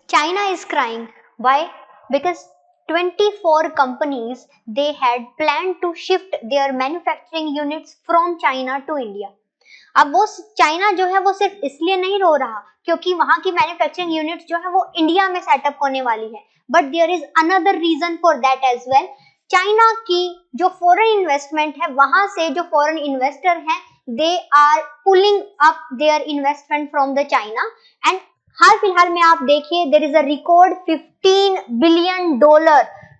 China is crying. Why? Because 24 companies, they had planned to shift their manufacturing units from China to India. अब वो China जो है वो सिर्फ इसलिए नहीं रो रहा क्योंकि वहां की मैन्युफैक्चरिंग यूनिट्स जो है वो इंडिया में सेटअप होने वाली है, but there is another reason for that as well. China की जो फॉरेन इन्वेस्टमेंट है, वहां से जो फॉरेन इन्वेस्टर हैं, they are pulling up their investment from the China. And हाल फिलहाल में आप देखिए, there is a record $15 billion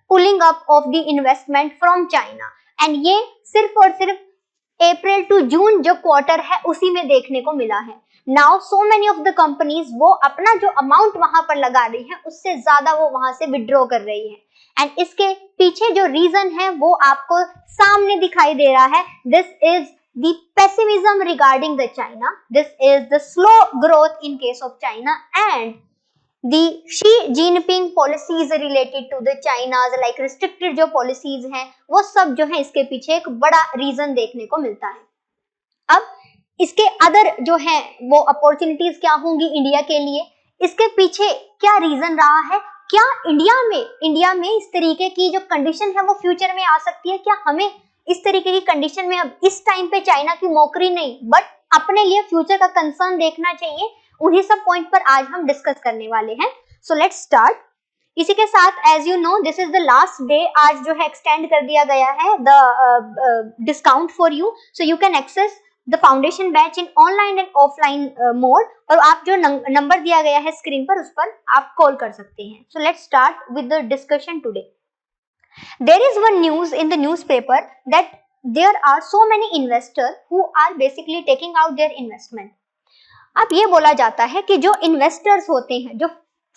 pulling up of the investment from China. And ये सिर्फ और सिर्फ अप्रैल टू जून जो क्वार्टर है उसी में देखने को मिला है. Now so many of the companies, वो अपना जो अमाउंट वहां पर लगा रही है उससे ज्यादा वो वहां से विड्रॉ कर रही है. एंड इसके पीछे जो रीजन है वो आपको सामने दिखाई दे रहा है. This is the pessimism regarding the China, this is the slow growth in case of China, and the Xi Jinping policies related to the China's like restricted जो policies हैं वो सब जो है इसके पीछे एक बड़ा रीजन देखने को मिलता है. अब इसके अदर जो है वो अपॉर्चुनिटीज क्या होंगी इंडिया के लिए, इसके पीछे क्या रीजन रहा है, क्या इंडिया में इस तरीके की जो कंडीशन है वो फ्यूचर में आ सकती है, क्या हमें इस तरीके की कंडीशन में अब इस टाइम पे चाइना की मौकरी नहीं बट अपने लिए फ्यूचर का कंसर्न देखना चाहिए, उन्हीं सब पॉइंट पर आज हम डिस्कस करने वाले हैं. So let's start. इसी के साथ as you know this is the last day, आज जो है एक्सटेंड कर दिया गया है the discount for you, so you can access the foundation batch in online and offline mode, और आप जो नंबर दिया गया है स्क्रीन पर उस पर आप कॉल कर सकते हैं. So let's start with the discussion today. There is one news in the newspaper that there are so many investor who are basically taking out their investment. अब ये बोला जाता है कि जो इन्वेस्टर्स होते हैं, जो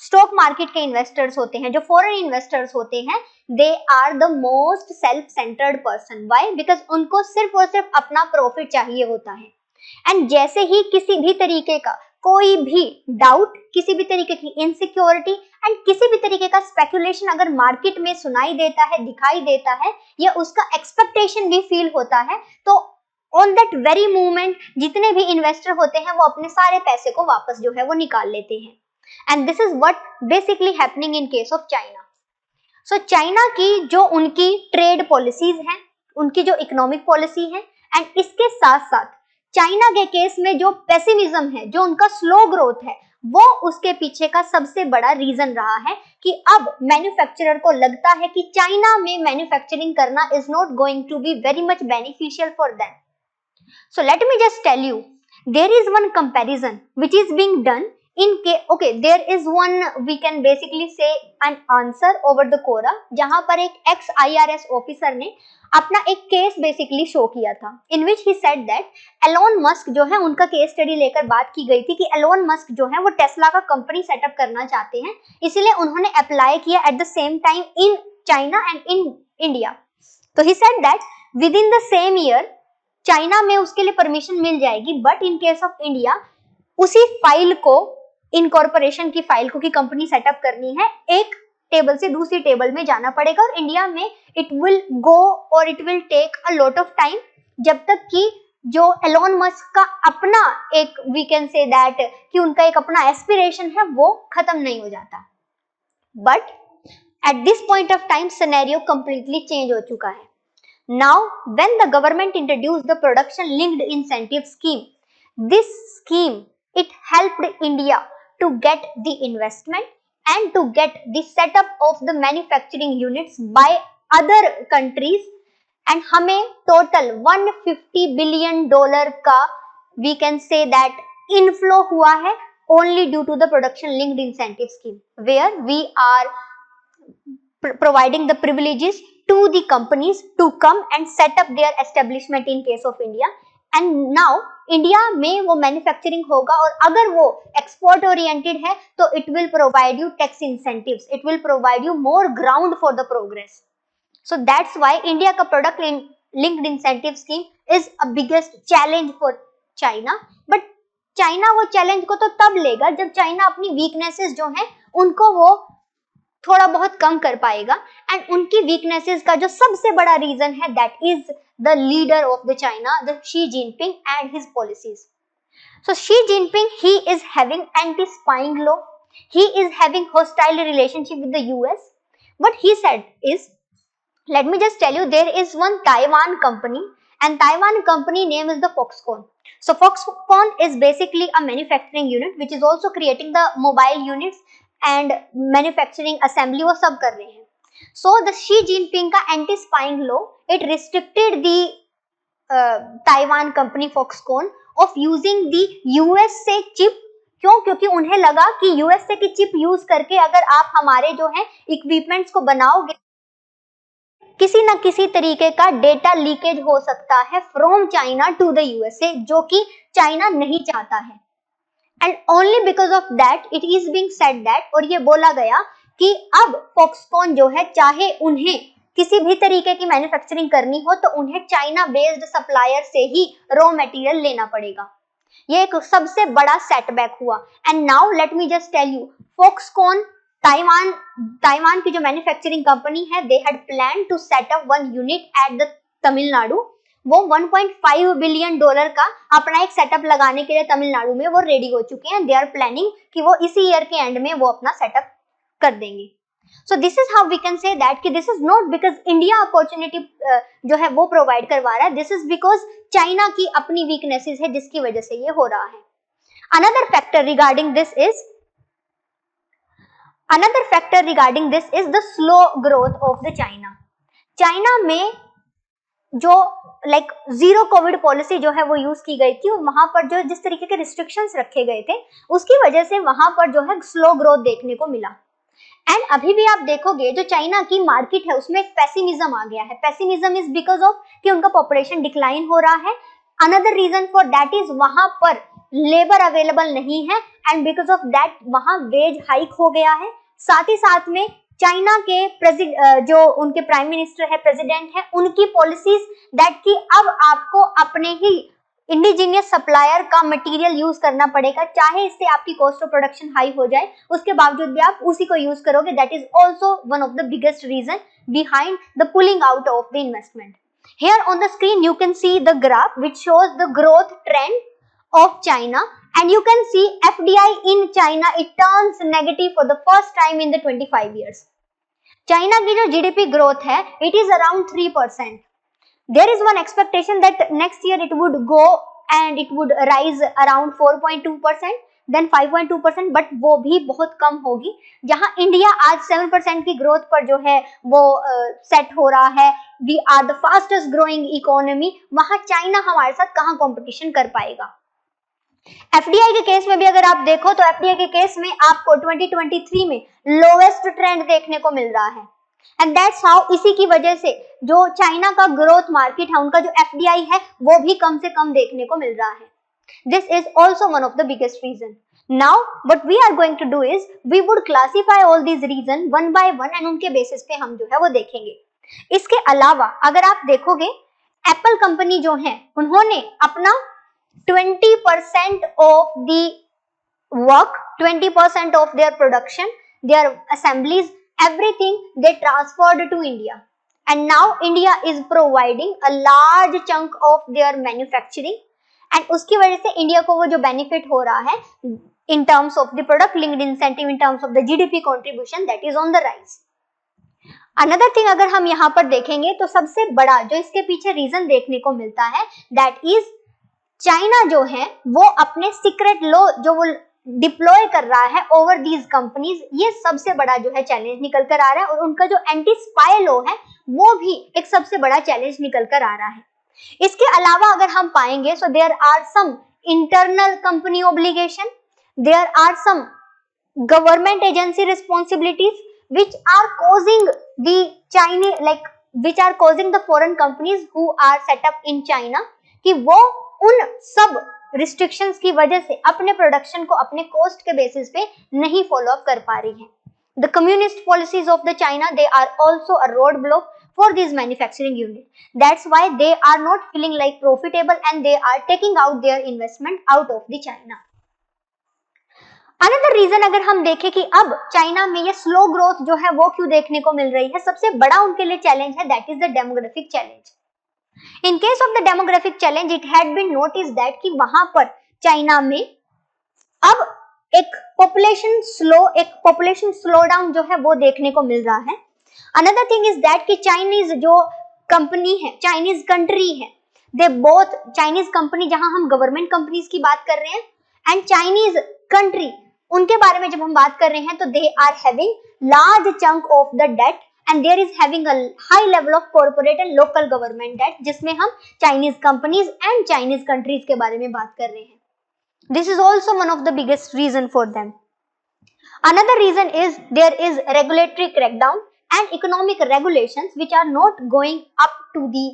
स्टॉक मार्केट के इन्वेस्टर्स होते हैं, जो फॉरेन इन्वेस्टर्स होते हैं, they are the most self centred person. Why? Because उनको सिर्फ और सिर्फ अपना प्रॉफिट चाहिए होता है. एंड जैसे ही किसी भी तरीके का कोई भी डाउट, किसी भी तरीके की इनसिक्योरिटी एंड किसी भी तरीके का स्पेकुलेशन अगर मार्केट में सुनाई देता है, दिखाई देता है, या उसका एक्सपेक्टेशन भी फील होता है, तो ऑन दैट वेरी मोमेंट जितने भी इन्वेस्टर होते हैं वो अपने सारे पैसे को वापस जो है वो निकाल लेते हैं. And this is what basically happening in case of China. So China की जो उनकी ट्रेड पॉलिसीज हैं, उनकी जो इकोनॉमिक पॉलिसी है, एंड इसके साथ साथ चाइना के केस में जो पेसिमिज्म है, जो उनका स्लो ग्रोथ है, वो उसके पीछे का सबसे बड़ा रीजन रहा है कि अब मैन्युफैक्चरर को लगता है कि चाइना में मैन्युफैक्चरिंग करना is not going to be very much beneficial for them. So let me just tell you, there is one comparison which is being done in case, okay, there is one, we can basically say an answer over the Quora, जहां पर एक ex IRS officer ने अपना एक case basically show किया था, in which he said that Elon Musk जो है, उनका केस स्टडी लेकर बात की गई थी कि एलोन मस्क जो है वो टेस्ला का कंपनी सेटअप करना चाहते हैं, इसलिए उन्होंने अप्लाई किया at the same time in China and in India. तो he said that within the same year China में उसके लिए परमिशन मिल जाएगी, but in case of India उसी फाइल को, इनकॉर्पोरेशन की फाइल को, की कंपनी सेटअप करनी है, एक टेबल से दूसरी टेबल में जाना पड़ेगा, और इंडिया में इट विल गो और it will take a lot of time, जब तक कि जो एलोन मस्क का अपना एक, वी कैन से दैट कि उनका एक अपना एस्पिरेशन है वो खत्म नहीं हो जाता. But at this point of time scenario completely change हो चुका है. Now, when the government introduced the production linked incentive scheme, this scheme, it helped India to get the investment and to get the setup of the manufacturing units by other countries, and हमें total $150 billion का we can say that inflow हुआ है only due to the production linked incentive scheme, where we are providing the privileges to the companies to come and set up their establishment in case of India. And now India में वो manufacturing होगा, और अगर वो export oriented है तो it will provide you tax incentives, it will provide you more ground for the progress. So that's why India का product linked incentive scheme is a biggest challenge for China. But China वो challenge को तो तब लेगा जब China अपनी weaknesses जो हैं उनको वो थोड़ा बहुत कम कर पाएगा, एंड उनकी वीकनेसेस का जो सबसे बड़ा रीजन है that is the leader of the China, the Xi Jinping and his policies. So Xi Jinping, he is having anti spying law, he is having hostile relationship with the US. What he said is, let me just tell you, there is one Taiwan company, and Taiwan company name is the Foxconn. So Foxconn is basically a manufacturing unit which is also creating the mobile units and manufacturing assembly, वो सब कर रहे हैं. So the Xi Jinping का anti spying law, it restricted the Taiwan company Foxconn of using the USA chip. क्यों? क्योंकि उन्हें लगा कि USA की चिप यूज करके अगर आप हमारे जो है इक्विपमेंट्स को बनाओगे, किसी न किसी तरीके का डेटा लीकेज हो सकता है from China to the USA, जो कि चाइना नहीं चाहता है. And only because of that it is being said that, और ये बोला गया कि अब फॉक्सकॉन जो है, चाहे उन्हें किसी भी तरीके की मैन्युफैक्चरिंग करनी हो तो उन्हें चाइना बेस्ड सप्लायर से ही रॉ मटेरियल लेना पड़ेगा. ये एक सबसे बड़ा सेटबैक हुआ. And now let me just tell you, Foxconn Taiwan की जो मैन्युफैक्चरिंग कंपनी है, they had plan to set up one unit at the Tamil Nadu. वो 1.5 बिलियन डॉलर का अपना एक सेटअप लगाने के लिए तमिलनाडु में वो रेडी हो चुके हैं. दे आर प्लानिंग कि वो इसी ईयर के एंड में वो अपना सेटअप कर देंगे. So this is how we can say that कि this is not because India opportunity जो है वो प्रोवाइड करवा रहा है, दिस इज बिकॉज चाइना की अपनी वीकनेसेस है जिसकी वजह से ये हो रहा है. Another factor regarding this is the slow growth of the China. China में जो जीरो कोविड पॉलिसी जो है वो यूज की गई थी, और वहां पर जो जिस तरीके के रिस्ट्रिक्शंस रखे गए थे उसकी वजह से वहां पर जो है स्लो ग्रोथ देखने को मिला. एंड अभी भी आप देखोगे जो चाइना की मार्केट है उसमें पेसिमिज्म आ गया है. पेसिमिज्म इज बिकॉज ऑफ कि उनका पॉपुलेशन डिक्लाइन हो रहा है. Another reason for that is वहां पर लेबर अवेलेबल नहीं है, एंड बिकॉज ऑफ दैट वहां वेज हाइक हो गया है. साथ ही साथ में चाइना के जो उनके प्राइम मिनिस्टर है, प्रेसिडेंट है, उनकी पॉलिसीज दैट कि अब आपको अपने ही इंडिजीनियस सप्लायर का मटेरियल यूज करना पड़ेगा, चाहे इससे आपकी कॉस्ट ऑफ प्रोडक्शन हाई हो जाए, उसके बावजूद भी आप उसी को यूज करोगे. That is also one of the biggest reason behind the pulling out of the investment. Here on the screen you can see the graph which shows the growth trend of China, and you can see FDI in China, it turns negative for the first time in the 25 years. China की जो GDP growth है it is around 3%. There is one expectation that next year it would go and it would rise around 4.2%, then 5.2%, but वो भी बहुत कम होगी. जहां India आज 7% की ग्रोथ पर जो है वो सेट हो रहा है, we are the fastest growing economy, वहां चाइना हमारे साथ कहां कंपटीशन कर पाएगा. एफडीआई के केस में भी अगर आप देखो तो एफडीआई के केस में आपको 2023 में लोवेस्ट ट्रेंड देखने को मिल रहा है. एंड दैट्स हाउ, इसी की वजह से जो चाइना का ग्रोथ मार्केट है, उनका जो एफडीआई है वो भी कम से कम देखने को मिल रहा है. This is also one of the biggest reason. Now what we are going to do is we would classify all these reason one by one and उनके बेसिस पे हम जो है वो देखेंगे. इसके अलावा अगर आप देखोगे एप्पल कंपनी जो है उन्होंने अपना 20% of the work, 20% of their production, their assemblies, everything they transferred to India, and now India is providing a large chunk of their manufacturing, and उसकी वजह से इंडिया को वो जो बेनिफिट हो रहा है in terms of the product linked incentive, in terms of the GDP contribution, that is on the rise. Another thing अगर हम यहाँ पर देखेंगे तो सबसे बड़ा जो इसके पीछे रीजन देखने को मिलता है that is चाइना जो है वो अपने सीक्रेट लॉ जो वो डिप्लॉय कर रहा है ओवर दीज कंपनीज, ये सबसे बड़ा जो है चैलेंज निकल कर आ रहा है, और उनका जो एंटी स्पाई लॉ है वो भी एक सबसे बड़ा चैलेंज निकल कर आ रहा है. इसके अलावा अगर हम पाएंगे so there are some internal company obligation, there are some government agency responsibilities which are causing the Chinese, like which are causing the foreign companies who are set up in China कि वो उन सब restrictions की वजह से अपने production को अपने कॉस्ट के बेसिस पे नहीं फॉलो अप कर पा रही हैं. The communist policies of the China, they are also a roadblock for these manufacturing units. That's why they are not feeling like profitable and they are taking out their investment out of the China. Another reason अगर हम देखें कि अब China में ये slow growth जो है वो क्यों देखने को मिल रही है, सबसे बड़ा उनके लिए चैलेंज है, that is the demographic challenge. In case of the demographic challenge, it had been noticed that कि वहां पर चाइना में अब एक पॉपुलेशन स्लो डाउन जो है वो देखने को मिल रहा है। अनदर थिंग इज दैट कि चाइनीज जो कंपनी है, चाइनीज कंट्री है, दे बोथ चाइनीज कंपनी, जहां हम गवर्नमेंट कंपनीज की बात कर रहे हैं, एंड चाइनीज कंट्री, उनके बारे में जब हम बात कर रहे हैं तो they are having large chunk of the debt and there is having a high level of corporate and local government debt, जिसमें हम Chinese companies and Chinese countries के बारे में बात कर रहे हैं। This is also one of the biggest reason for them. Another reason is there is regulatory crackdown and economic regulations which are not going up to the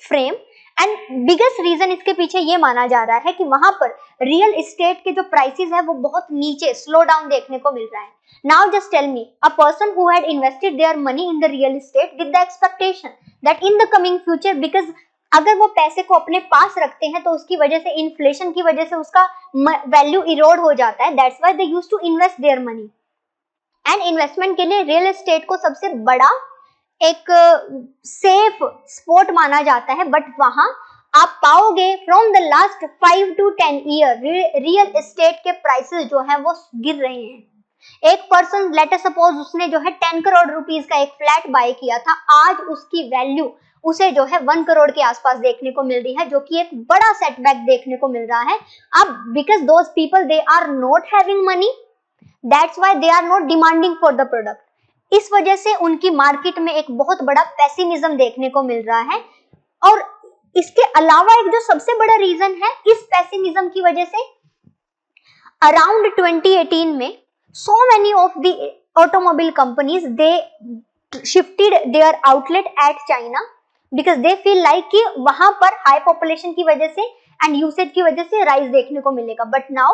frame, and biggest reason इसके पीछे ये माना जा रहा है कि वहां पर रियल एस्टेट के जो प्राइसेस है वो बहुत नीचे स्लो डाउन देखने को मिल रहा है। Now just tell me, a person who had invested their money in the real estate with the expectation that in the coming future, because अगर वो पैसे को अपने पास रखते हैं तो उसकी वजह से, इन्फ्लेशन की वजह से उसका वैल्यू इरोड हो जाता है, that's why they used to invest their money. And investment के लिए रियल एस्टेट को सबसे बड़ा एक सेफ स्पॉट माना जाता है, बट वहां आप पाओगे from the last 5 to 10 year real estate के प्राइसेस जो है वो गिर रहे हैं। एक पर्सन, लेट अस सपोज, उसने जो है 10 करोड़ रुपीस का एक फ्लैट बाय किया था, आज उसकी वैल्यू उसे जो है 1 करोड़ के आसपास देखने को मिल रही है, जो कि एक बड़ा सेटबैक देखने को मिल रहा है। अब because those people they are not having money, that's why they are not demanding for the product. इस वजह से उनकी मार्केट में एक बहुत बड़ा पेसिमिज्म देखने को मिल रहा है। और इसके अलावा एक जो सबसे बड़ा रीजन है इस पेसिमिज्म की वजह से, अराउंड 2018 में so many of the automobile companies they shifted their outlet at China because they feel like कि वहां पर हाई पॉपुलेशन की वजह से एंड यूसेज की वजह से राइज देखने को मिलेगा। But now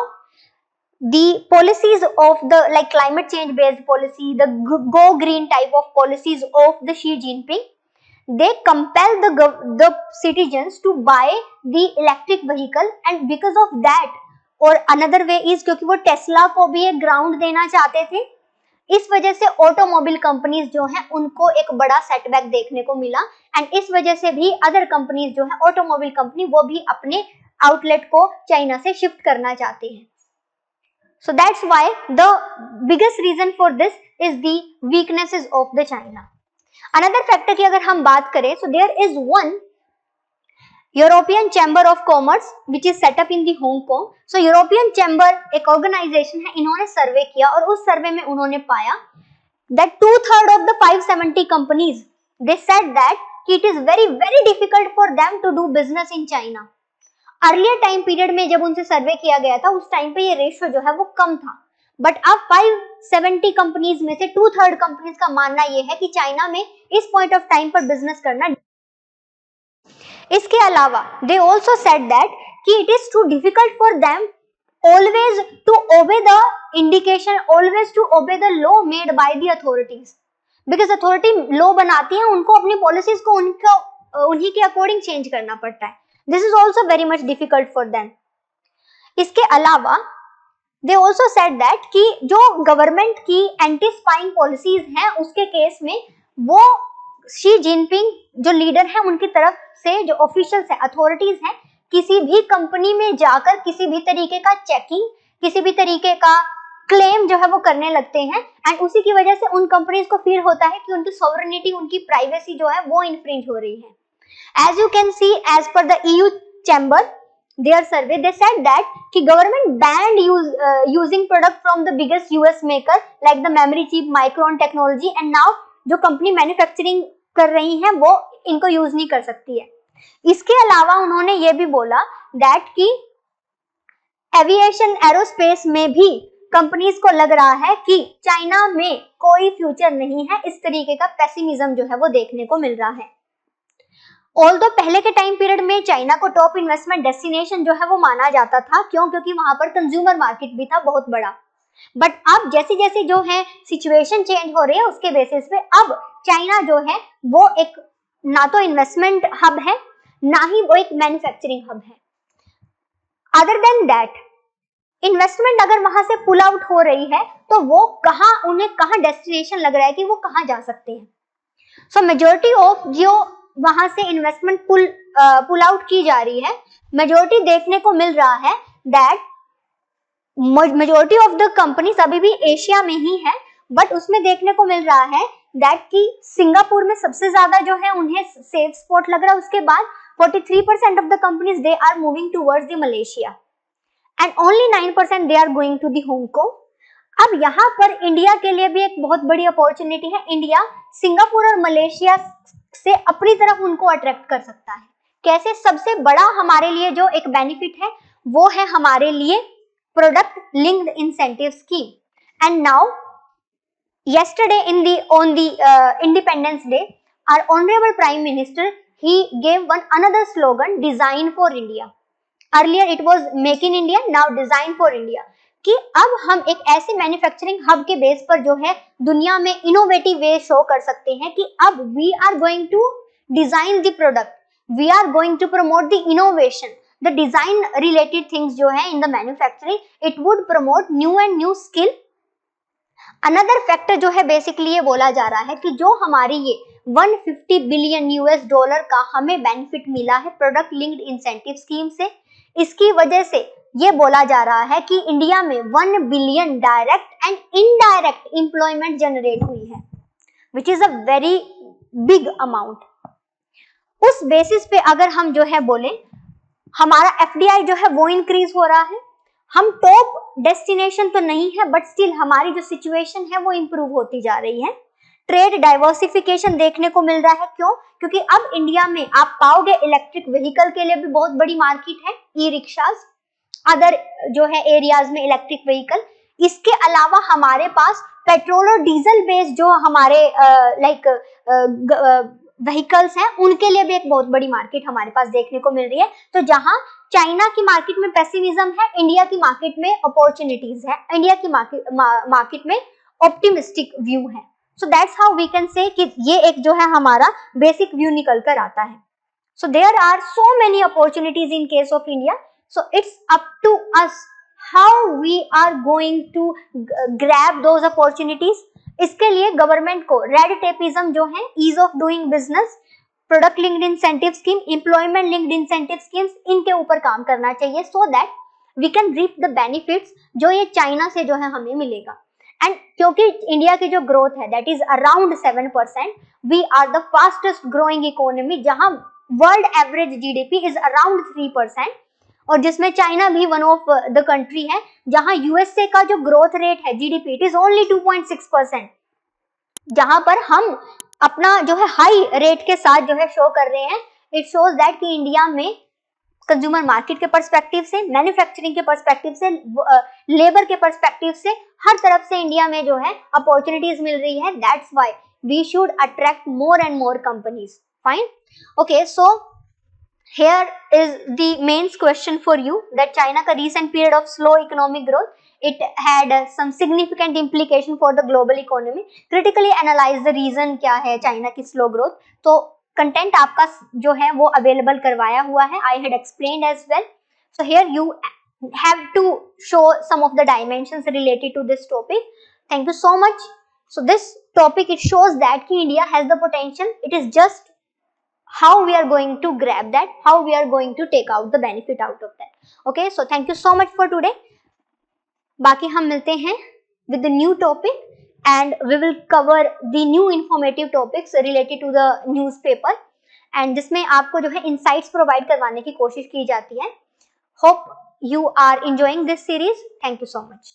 the policies of the like climate change based policy, the go green type of policies of the Xi Jinping, they compel the citizens to buy the electric vehicle, and because of that, और another way is क्योंकि वो Tesla को भी एक ground देना चाहते थे, इस वजह से ऑटोमोबाइल कंपनीज जो हैं उनको एक बड़ा सेटबैक देखने को मिला, एंड इस वजह से भी अदर कंपनीज जो है ऑटोमोबाइल कंपनी वो भी अपने आउटलेट को चाइना से शिफ्ट करना चाहते हैं। So that's why the biggest reason for this is the weaknesses of the China. Another factor की अगर हम बात करें, so there is one European chamber of commerce which is setup in the Hong Kong. So European chamber एक organisation है, इन्होंने सर्वे किया और उस सर्वे में उन्होंने पाया that 2/3 of the 570 companies they said that it is very difficult for them to do business in China। Earlier time period में जब उनसे सर्वे किया गया था उस टाइम पे ये रेशियो जो है वो कम था, बट अब 570 कंपनीज में से 2/3 कंपनीज का मानना ये है कि चाइना में इस पॉइंट ऑफ टाइम पर बिजनेस करना। इसके अलावा they also said that कि it is too difficult for them always to obey the indication, always to obey the law made by the authorities, because authority law बनाती है, उनको अपनी policies को उन्हीं के अकॉर्डिंग चेंज करना पड़ता है। This is also very much difficult for them। इसके अलावा they also said that कि जो गवर्नमेंट की एंटी स्पाइंग पॉलिसीज हैं उसके केस में वो शी जिनपिंग जो लीडर है उनकी तरफ से जो ऑफिशियल्स है, अथॉरिटीज हैं, किसी भी कंपनी में जाकर किसी भी तरीके का चेकिंग, किसी भी तरीके का क्लेम जो है वो करने लगते हैं, एंड उसी की वजह से उन कंपनीज को फील होता है कि उनकी सॉवरेनिटी, उनकी प्राइवेसी जो है वो इन्फ्रिंज हो रही है। As you can see, as per the EU chamber their survey, they said that कि government banned using product from the biggest US maker like the memory chip, Micron Technology, and now जो company manufacturing कर रही हैं वो इनको use नहीं कर सकती है। इसके अलावा उन्होंने ये भी बोला दैट कि एविएशन, एरोस्पेस में भी कंपनीज को लग रहा है कि चाइना में कोई फ्यूचर नहीं है, इस तरीके का पेसिमिज्म जो है वो देखने को मिल रहा है। ऑल्दो पहले के टाइम पीरियड में चाइना को टॉप इन्वेस्टमेंट डेस्टिनेशन जो है वो माना जाता था, क्यों? क्योंकि वहां पर कंज्यूमर मार्केट भी था बहुत बड़ा। बट अब जैसे जैसे जो है सिचुएशन चेंज हो रही है उसके बेसिस पे अब चाइना जो है वो एक ना तो इन्वेस्टमेंट हब है ना ही वो एक मैन्युफैक्चरिंग हब है। अदर देन दैट, इन्वेस्टमेंट अगर वहां से पुल आउट हो रही है तो वो कहाँ, उन्हें कहाँ डेस्टिनेशन लग रहा है कि वो कहाँ जा सकते हैं। सो मेजॉरिटी ऑफ जो वहां से इन्वेस्टमेंट पुल आउट की जा रही है, मेजॉरिटी देखने को मिल रहा है that majority of the companies अभी भी एशिया में ही है, बट उसमें देखने को मिल रहा है दैट कि सिंगापुर में सबसे ज्यादा जो है उन्हें सेफ स्पॉट लग रहा है। उसके बाद 43% of the companies they are moving towards the Malaysia and only 9% they are going to the Hong Kong. अब यहाँ पर इंडिया के लिए भी एक बहुत बड़ी अपॉर्चुनिटी है। इंडिया सिंगापुर और मलेशिया से अपनी तरफ उनको अट्रैक्ट कर सकता है। कैसे? सबसे बड़ा हमारे लिए जो एक बेनिफिट है वो है हमारे लिए product linked incentive scheme. And now yesterday on the Independence Day, our honorable Prime Minister, he gave another slogan, Design for India. Earlier it was Make in India, now Design for India, कि अब हम एक ऐसे manufacturing hub के base पर जो है दुनिया में इनोवेटिव वे शो कर सकते हैं कि अब we are going to design the product, we are going to promote the innovation, the design related things जो है in the manufacturing, it would promote new and new skill. Another factor जो है basically ये बोला जा रहा है कि जो हमारी ये 150 बिलियन यूएस डॉलर का हमें बेनिफिट मिला है प्रोडक्ट लिंक्ड इंसेंटिव स्कीम से, इसकी वजह से ये बोला जा रहा है कि इंडिया में 1 billion direct and indirect employment generate हुई है, which is a very big amount. उस बेसिस पे अगर हम जो है बोले हमारा एफडीआई जो है वो इंक्रीज हो रहा है। हम टॉप डेस्टिनेशन तो नहीं है, बट स्टिल हमारी जो सिचुएशन है वो इंप्रूव होती जा रही है। ट्रेड डाइवर्सिफिकेशन देखने को मिल रहा है। क्यों? क्योंकि अब इंडिया में आप पाओगे इलेक्ट्रिक व्हीकल के लिए भी बहुत बड़ी मार्केट है, ई रिक्शाज, अदर जो है एरियाज में इलेक्ट्रिक व्हीकल। इसके अलावा हमारे पास पेट्रोल और डीजल बेस्ड जो हमारे व्हीकल्स हैं उनके लिए भी एक बहुत बड़ी मार्केट हमारे पास देखने को मिल रही है। तो जहां चाइना की मार्केट में पेसिमिज्म है, इंडिया की मार्केट में अपॉर्चुनिटीज है, इंडिया की मार्केट में ऑप्टिमिस्टिक व्यू है। So that's how we can say कि ये एक जो है हमारा बेसिक व्यू निकल कर आता है। So there are so many opportunities in case of India, so it's up to us how we are going to grab those opportunities. इसके लिए गवर्नमेंट को रेड टेपिज्म जो है, ease of doing business, product linked incentive scheme, employment linked incentive schemes, इनके ऊपर काम करना चाहिए so that we can reap the benefits जो ये चाइना से जो है हमें मिलेगा। एंड क्योंकि इंडिया की जो ग्रोथ है that is around 7%, we are the fastest growing economy, जहां world average GDP is around 3%, और जिसमें चाइना भी वन ऑफ द कंट्री है जहां यूएसए का जो ग्रोथ रेट है जीडीपी इट इज ओनली 2.6%, जहां पर हम अपना जो है हाई रेट के साथ जो है शो कर रहे हैं। इट शोज दैट कि इंडिया में कंज्यूमर मार्केट के पर्सपेक्टिव से, मैन्युफैक्चरिंग के पर्सपेक्टिव से, लेबर के पर्सपेक्टिव से, हर तरफ से इंडिया में जो है अपॉर्चुनिटीज मिल रही है। That's why we should attract more and more companies. Fine, okay, so here is the main question for you that China का recent period of slow economic growth, it had some significant implication for the global economy. Critically analyze the reason क्या है China की slow growth। तो content आपका जो है वो available करवाया हुआ है, I had explained as well. So here you have to show some of the dimensions related to this topic. Thank you so much. So this topic it shows that कि India has the potential, it is just how we are going to grab that, how we are going to take out the benefit out of that. Okay, so thank you so much for today. बाकी हम मिलते हैं with the new topic and we will cover the new informative topics related to the newspaper and जिसमें आपको जो है insights provide करवाने की कोशिश की जाती है. Hope you are enjoying this series. Thank you so much.